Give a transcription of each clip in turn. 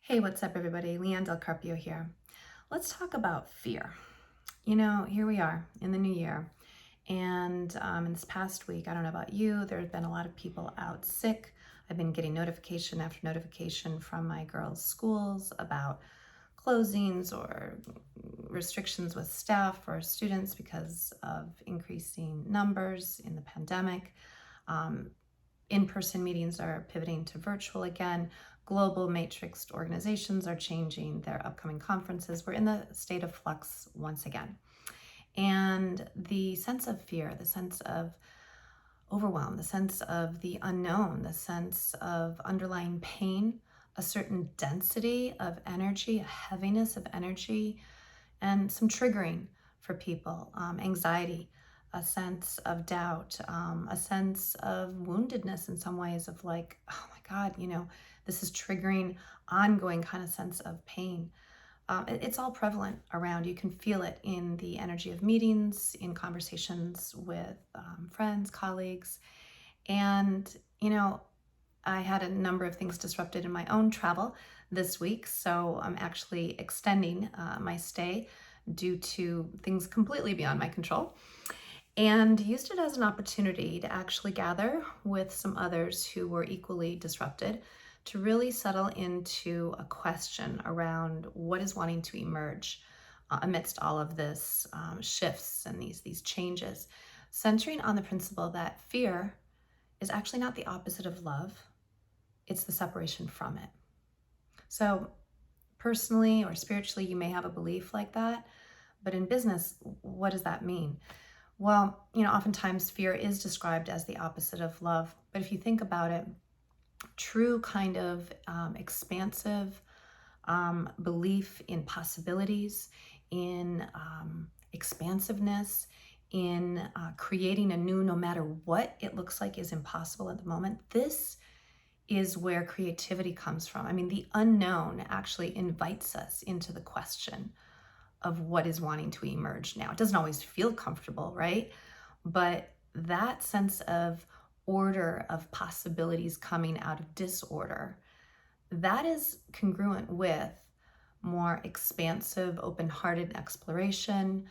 Hey, what's up, everybody? Leanne Del Carpio here. Let's talk about fear. Here we are in the new year, and in this past week, I don't know about you, there's been a lot of people out sick. I've been getting notification after notification from my girls' schools about closings or restrictions with staff or students because of increasing numbers in the pandemic. Um, In-person meetings are pivoting to virtual again. Global matrixed organizations are changing their upcoming conferences. We're in the state of flux once again. And the sense of fear, the sense of overwhelm, the sense of the unknown, the sense of underlying pain, a certain density of energy, a heaviness of energy, and some triggering for people, anxiety, a sense of doubt, a sense of woundedness in some ways of like, oh my God, this is triggering ongoing kind of sense of pain. It's all prevalent around. You can feel it in the energy of meetings, in conversations with friends, colleagues. And, I had a number of things disrupted in my own travel this week. So I'm actually extending my stay due to things completely beyond my control, and used it as an opportunity to actually gather with some others who were equally disrupted to really settle into a question around what is wanting to emerge amidst all of this shifts and these changes, centering on the principle that fear is actually not the opposite of love, it's the separation from it. So personally or spiritually, you may have a belief like that, but in business, what does that mean? Well, oftentimes fear is described as the opposite of love, but if you think about it, true kind of expansive belief in possibilities, in expansiveness, in creating anew, no matter what it looks like is impossible at the moment. This is where creativity comes from. I mean, the unknown actually invites us into the question of what is wanting to emerge now. It doesn't always feel comfortable, right? But that sense of order, of possibilities coming out of disorder, that is congruent with more expansive, open-hearted exploration,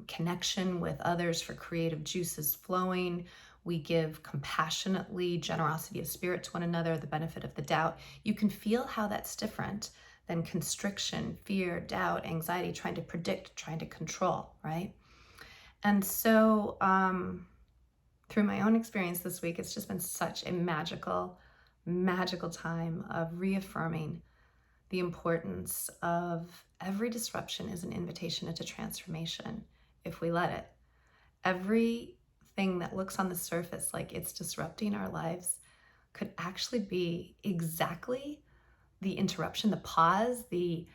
connection with others for creative juices flowing. We give compassionately, generosity of spirit to one another, the benefit of the doubt. You can feel how that's different than constriction, fear, doubt, anxiety, trying to predict, trying to control, right? And so through my own experience this week, it's just been such a magical, magical time of reaffirming the importance of every disruption is an invitation into transformation if we let it. Everything that looks on the surface like it's disrupting our lives could actually be exactly the interruption, the pause, the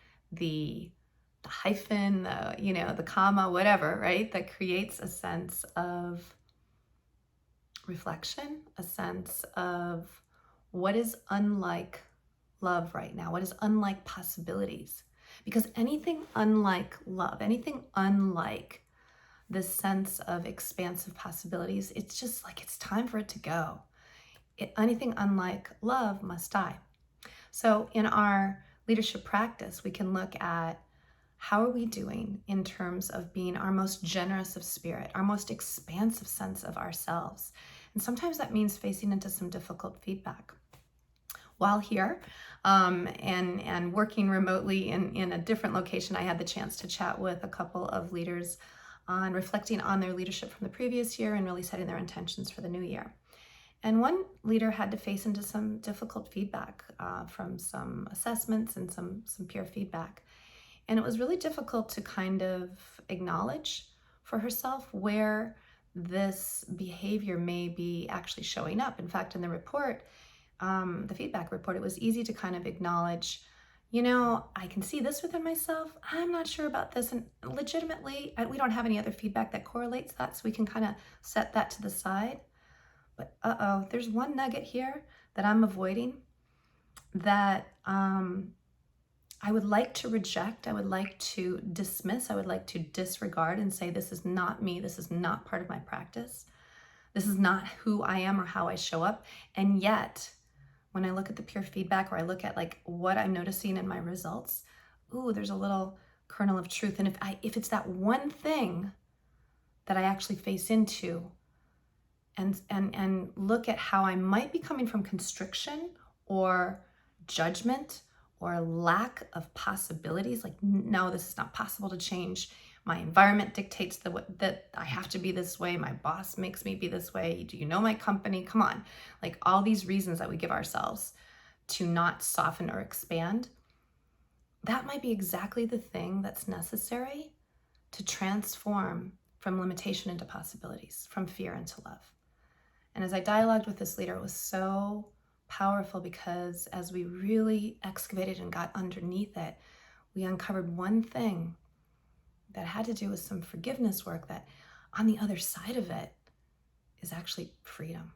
hyphen, the comma, whatever, right? That creates a sense of reflection, a sense of what is unlike love right now, what is unlike possibilities. Because anything unlike love, anything unlike this sense of expansive possibilities, it's just like it's time for it to go. Anything unlike love must die. So in our leadership practice, we can look at how are we doing in terms of being our most generous of spirit, our most expansive sense of ourselves. And sometimes that means facing into some difficult feedback. While here and working remotely in a different location, I had the chance to chat with a couple of leaders on reflecting on their leadership from the previous year and really setting their intentions for the new year. And one leader had to face into some difficult feedback from some assessments and some peer feedback. And it was really difficult to kind of acknowledge for herself where this behavior may be actually showing up. In fact, in the report, the feedback report, it was easy to kind of acknowledge, I can see this within myself. I'm not sure about this. And legitimately, we don't have any other feedback that correlates that, so we can kind of set that to the side. But there's one nugget here that I'm avoiding that I would like to reject, I would like to dismiss, I would like to disregard and say, this is not me, this is not part of my practice, this is not who I am or how I show up. And yet, when I look at the peer feedback, or I look at like what I'm noticing in my results, ooh, there's a little kernel of truth. And if it's that one thing that I actually face into and look at how I might be coming from constriction or judgment or lack of possibilities, like, no, this is not possible to change. My environment dictates that I have to be this way. My boss makes me be this way. Do you know my company? Come on. Like all these reasons that we give ourselves to not soften or expand, that might be exactly the thing that's necessary to transform from limitation into possibilities, from fear into love. And as I dialogued with this leader, it was so powerful because as we really excavated and got underneath it, we uncovered one thing that had to do with some forgiveness work, that on the other side of it is actually freedom.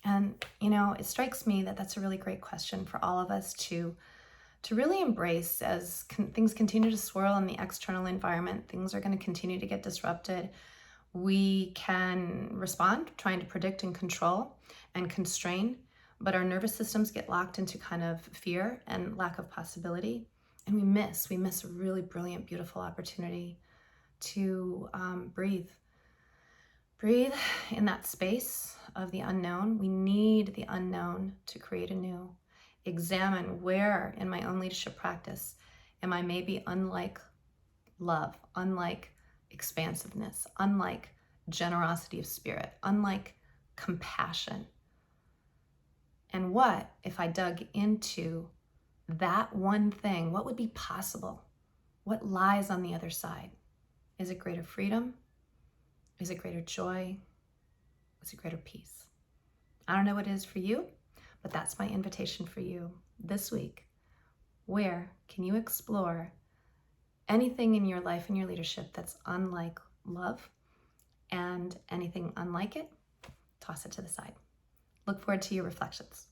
And, it strikes me that that's a really great question for all of us to really embrace as things continue to swirl in the external environment. Things are going to continue to get disrupted. We can respond trying to predict and control and constrain, but our nervous systems get locked into kind of fear and lack of possibility. And we miss a really brilliant, beautiful opportunity to breathe in that space of the unknown. We need the unknown to create a new. Examine where in my own leadership practice am I maybe unlike love, unlike expansiveness, unlike generosity of spirit, unlike compassion. And what if I dug into that one thing? What would be possible? What lies on the other side? Is it greater freedom? Is it greater joy? Is it greater peace? I don't know what it is for you, but that's my invitation for you this week. Where can you explore anything in your life and your leadership that's unlike love, and anything unlike it, toss it to the side. Look forward to your reflections.